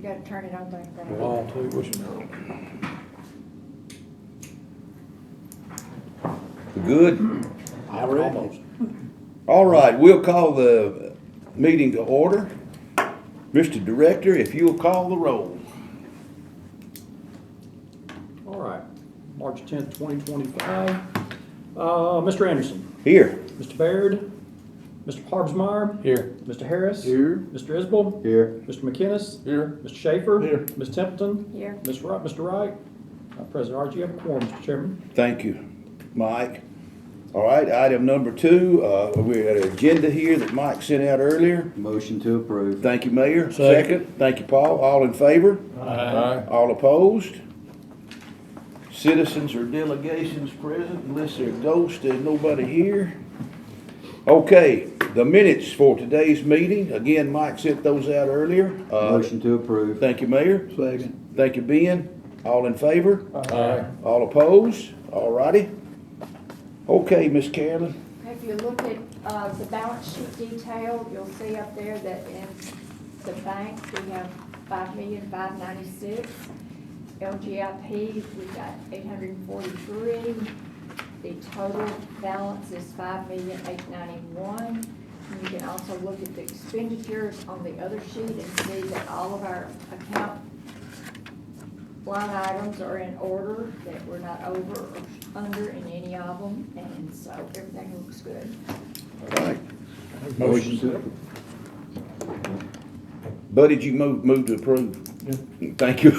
gotta turn it on like that. Wall too, what's it? Good? Almost. All right, we'll call the meeting to order. Mr. Director, if you'll call the roll. All right, March 10th, 2025. Mr. Anderson, Here. Mr. Baird, Mr. Harbsmeyer. Here. Mr. Harris. Here. Mr. Isbell. Here. Mr. McInnes. Here. Mr. Schaefer. Here. Ms. Templeton. Here. Mr. Wright. President Archie, you have a quorum, Mr. Chairman. Thank you, Mike. All right, item number 2, we had an agenda here that Mike sent out earlier. Motion to approve. Thank you, Mayor. Second. Thank you, Paul. All in favor? Aye. All opposed? Citizens or delegations present, unless they're ghosts, there's nobody here. Okay, the minutes for today's meeting, again, Mike sent those out earlier. Motion to approve. Thank you, Mayor. Second. Thank you, Ben. All in favor? Aye. All opposed? All righty. Okay, Miss Carolyn. If you look at the balance sheet detail, you'll see up there that in the bank, we have $5,596,000. LGIP, we got 843. The total balance is $5,891,000. And you can also look at the expenditures on the other sheet and see that all of our account line items are in order, that we're not over or under in any of them, and so everything looks good. All right. Motion to. Buddy, did you move to approve? Thank you.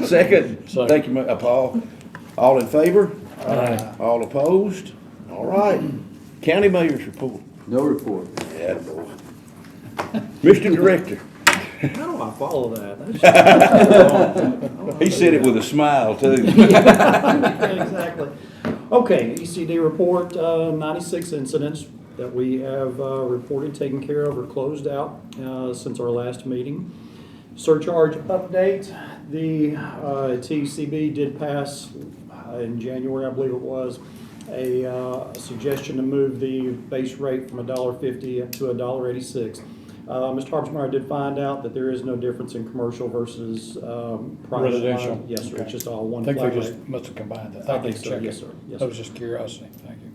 Second? Second. Thank you, Paul. All in favor? Aye. All opposed? All right. County Mayor's report. No report. Attaboy. Mr. Director. How do I follow that? He said it with a smile, too. Exactly. Okay, ECD report, 96 incidents that we have reported, taken care of, or closed out since our last meeting. Surcharge update, the TCB did pass in January, I believe it was, a suggestion to move the base rate from $1.50 up to $1.86. Mr. Harbsmeyer did find out that there is no difference in commercial versus private. Residential. Yes, sir, it's just all one I think flat they just rate. must have combined that. I Thank you think for so, checking. yes, sir. Yes, That was sir. just curiosity. Thank you.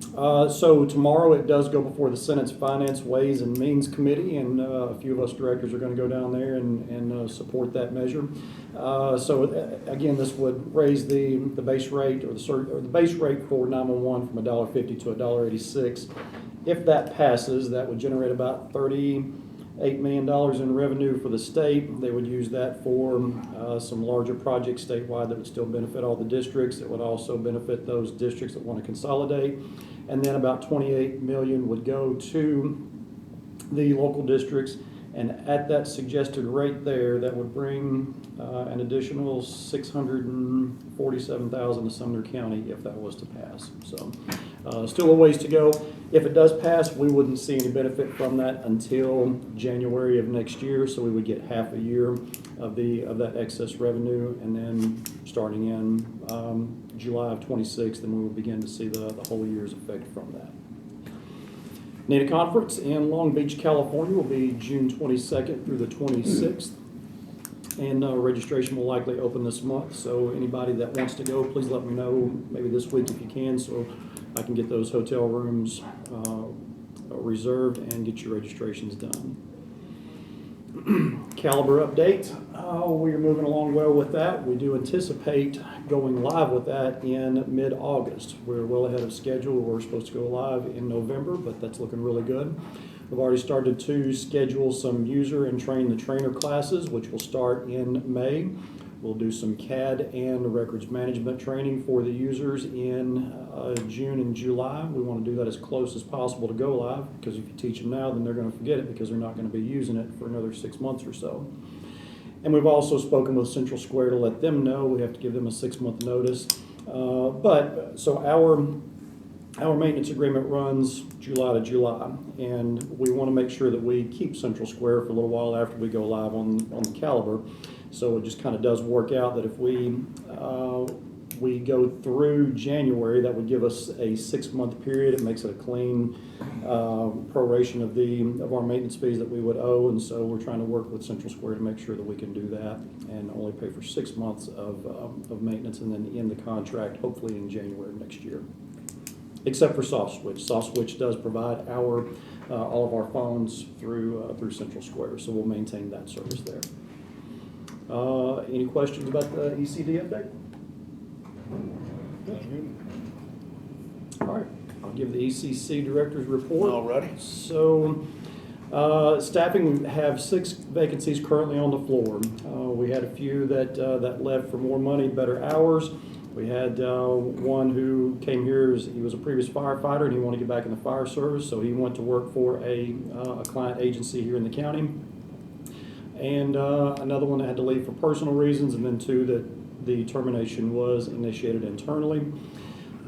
So tomorrow it does go before the Senate's Finance, Ways and Means Committee, and a few of us directors are going to go down there and support that measure. So again, this would raise the base rate or the base rate for 911 from $1.50 to $1.86. If that passes, that would generate about $38 million in revenue for the state. They would use that for some larger projects statewide that would still benefit all the districts. It would also benefit those districts that want to consolidate. And then about $28 million would go to the local districts. And at that suggested rate there, that would bring an additional $647,000 to Sumner County if that was to pass. So still a ways to go. If it does pass, we wouldn't see any benefit from that until January of next year. So we would get half a year of that excess revenue, and then starting in July of 26, then we would begin to see the whole year's effect from that. NATA conference in Long Beach, California will be June 22nd through the 26th. And registration will likely open this month. So anybody that wants to go, please let me know maybe this week if you can, so I can get those hotel rooms reserved and get your registrations done. Caliber update. We are moving along well with that. We do anticipate going live with that in mid-August. We're well ahead of schedule. We're supposed to go live in November, but that's looking really good. We've already started to schedule some user and train the trainer classes, which will start in May. We'll do some CAD and records management training for the users in June and July. We want to do that as close as possible to go live, because if you teach them now, then they're going to forget it because they're not going to be using it for another 6 months or so. And we've also spoken with Central Square to let them know. We have to give them a 6-month notice. So our maintenance agreement runs July to July, and we want to make sure that we keep Central Square for a little while after we go live on the Caliber. So it just kind of does work out that if we we go through January. That would give us a 6-month period. It makes it a clean proration of our maintenance fees that we would owe, and so we're trying to work with Central Square to make sure that we can do that and only pay for 6 months of maintenance, and then end the contract hopefully in January of next year. Except for Soft Switch. Soft Switch does provide all of our phones through Central Square, so we'll maintain that service there. Any questions about the ECD update? All right, I'll give the ECC director's report. Alrighty. So, staffing, we have 6 vacancies currently on the floor. We had a few that left for more money, better hours. We had one who came here, he was a previous firefighter and he wanted to get back in the fire service, so he went to work for a client agency here in the county. And another one that had to leave for personal reasons, and then 2 that the termination was initiated internally.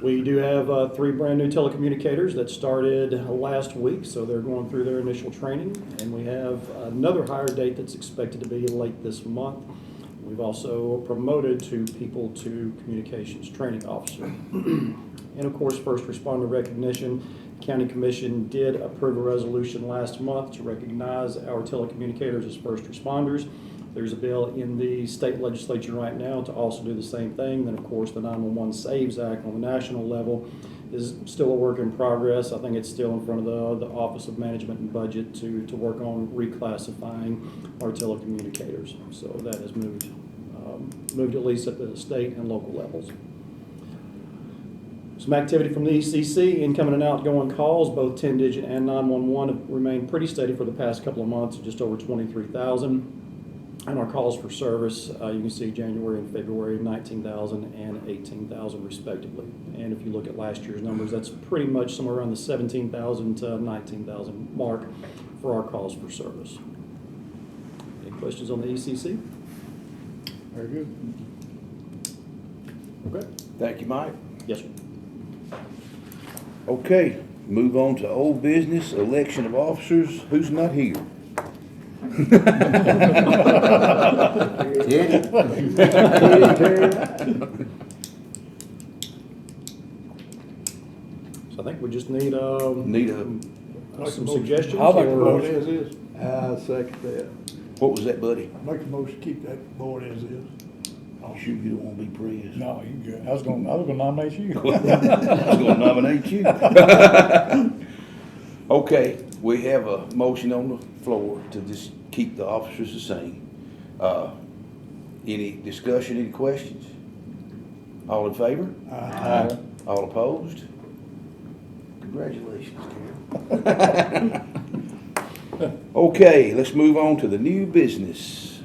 We do have 3 brand new telecommunicators that started last week, so they're going through their initial training. And we have another hire date that's expected to be late this month. We've also promoted 2 people to communications training officer. And of course, first responder recognition. County Commission did approve a resolution last month to recognize our telecommunicators as first responders. There's a bill in the state legislature right now to also do the same thing. Then, of course, the 911 SAVES Act on the national level is still a work in progress. I think it's still in front of the Office of Management and Budget to work on reclassifying our telecommunicators. So that has moved at least at the state and local levels. Some activity from the ECC, incoming and outgoing calls, both 10-digit and 911, have remained pretty steady for the past couple of months, just over 23,000. And our calls for service, you can see January and February, 19,000 and 18,000 respectively. And if you look at last year's numbers, that's pretty much somewhere around the 17,000 to 19,000 mark for our calls for service. Any questions on the ECC? Very good. Okay. Thank you, Mike. Yes, sir. Okay, move on to old business, election of officers. Who's not here? So I think we just need Need some suggestions. I'll make a or- motion as is. I second that. what was that, buddy? Make a motion, keep that board as is. Shoot, you don't want to be praised. No, you good. I was gonna nominate you. I was gonna nominate you. Okay, we have a motion on the floor to just keep the officers the same. Any discussion, any questions? All in favor? Aye. All opposed? Congratulations, Carol. Okay, let's move on to the new business.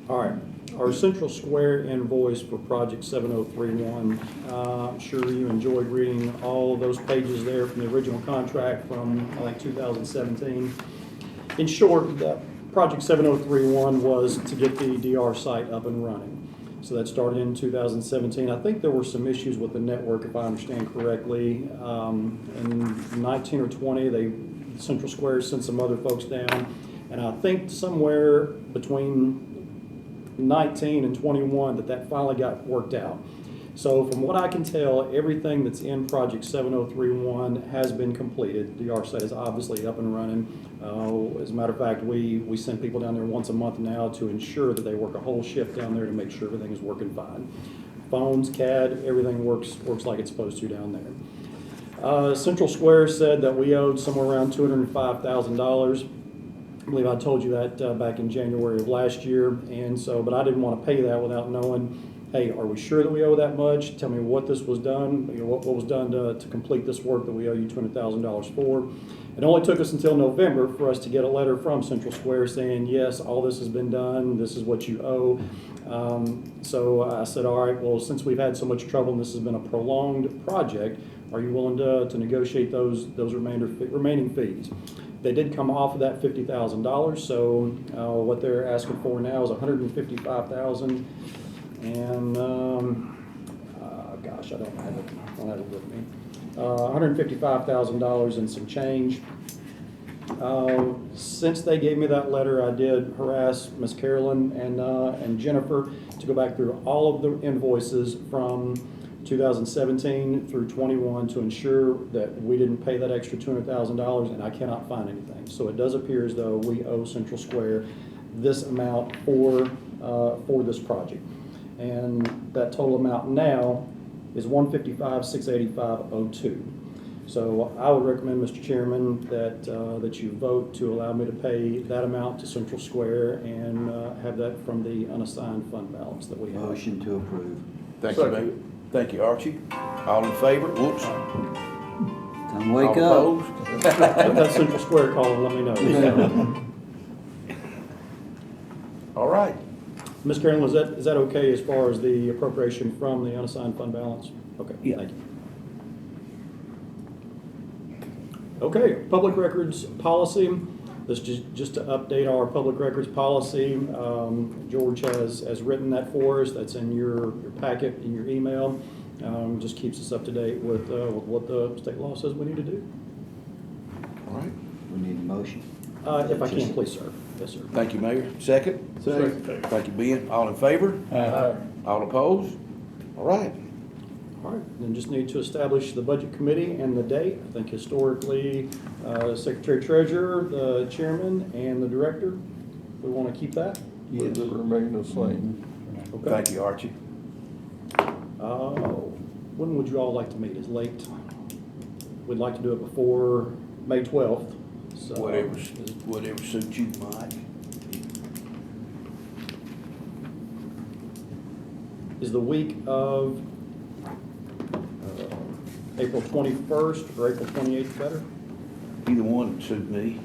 All right, our Central Square invoice for Project 7031. I'm sure you enjoyed reading all of those pages there from the original contract from, I think, 2017. In short, Project 7031 was to get the DR site up and running. So that started in 2017. I think there were some issues with the network, if I understand correctly. In 19 or 20, Central Square sent some other folks down. And I think somewhere between 19 and 21 that finally got worked out. So from what I can tell, everything that's in Project 7031 has been completed. The DR site is obviously up and running. As a matter of fact, we send people down there once a month now to ensure that they work a whole shift down there to make sure everything is working fine. Phones, CAD, everything works like it's supposed to down there. Central Square said that we owed somewhere around $205,000. I believe I told you that back in January of last year, and so, but I didn't want to pay that without knowing, hey, are we sure that we owe that much? Tell me what this was done, what was done to complete this work that we owe you $200,000 for. It only took us until November for us to get a letter from Central Square saying, yes, all this has been done, this is what you owe. So I said, all right, well, since we've had so much trouble and this has been a prolonged project, are you willing to negotiate those remaining fees? They did come off of that $50,000, so what they're asking for now is $155,000, and gosh, I don't have it with me. $155,000 and some change. Since they gave me that letter, I did harass Miss Carolyn and Jennifer to go back through all of the invoices from 2017 through 21 to ensure that we didn't pay that extra $200,000, and I cannot find anything. So it does appear as though we owe Central Square this amount for this project. And that total amount now is $155,685.02. So I would recommend, Mr. Chairman, that you vote to allow me to pay that amount to Central Square and have that from the unassigned fund balance that we have. Motion to approve. Thank you, Mayor. Thank you, Archie. All in favor? Whoops. Time wake All up. opposed? If that's Central Square calling, let me know. All right. Ms. Carolyn, is that okay as far as the appropriation from the unassigned fund balance? Okay, Yeah. thank you. Okay, public records policy. This is just to update our public records policy. George has written that for us. That's in your packet, in your email. Just keeps us up to date with what the state law says we need to do. All right. We need a motion. If I can, please, sir. Yes, sir. Thank you, Mayor. Second? Second. Thank you, Ben. All in favor? Aye. All opposed? All right. All right, then just need to establish the budget committee and the date. I think historically, Secretary Treasurer, the chairman, and the director, we want to keep that? Yes. It remain the same. Okay. Thank you, Archie. When would you all like to meet? Is late? We'd like to do it before May 12th. So Whatever suits you, Mike. Is the week of April 21st or April 28th better? Either one would suit me.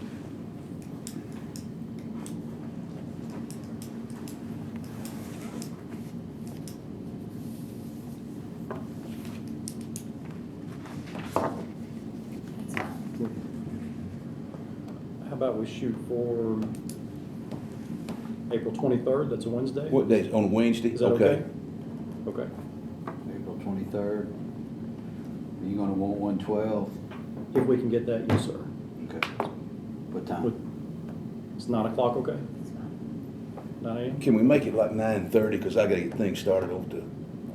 How about we shoot for April 23rd? That's a Wednesday? What day? On Wednesday? Is that okay? Okay. April 23rd. Are you gonna want 112? If we can get that, yes, sir. Okay. What time? It's 9 o'clock, okay? 9 a.m.? Can we make it like 9:30, because I gotta get things started over to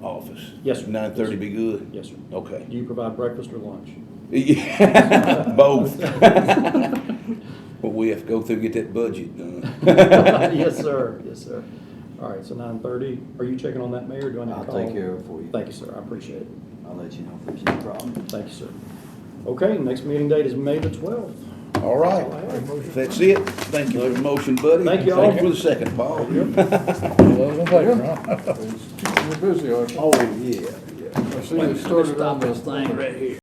office? Yes, sir. 9:30 be good? Yes, sir. Okay. Do you provide breakfast or lunch? Both. But we have to go through and get that budget done. Yes, sir. Yes, sir. All right, so 9:30. Are you checking on that, Mayor? Do I need to I'll call? take care of it for you. Thank you, sir. I appreciate it. I'll let you know if there's any problem. Thank you, sir. Okay, next meeting date is May the 12th. All right. If that's it, thank you for the motion, buddy. Thank you all. Thank you for the second, Paul. Those in favor, huh? You're busy, aren't you? Oh, yeah. I see you started on the thing right here.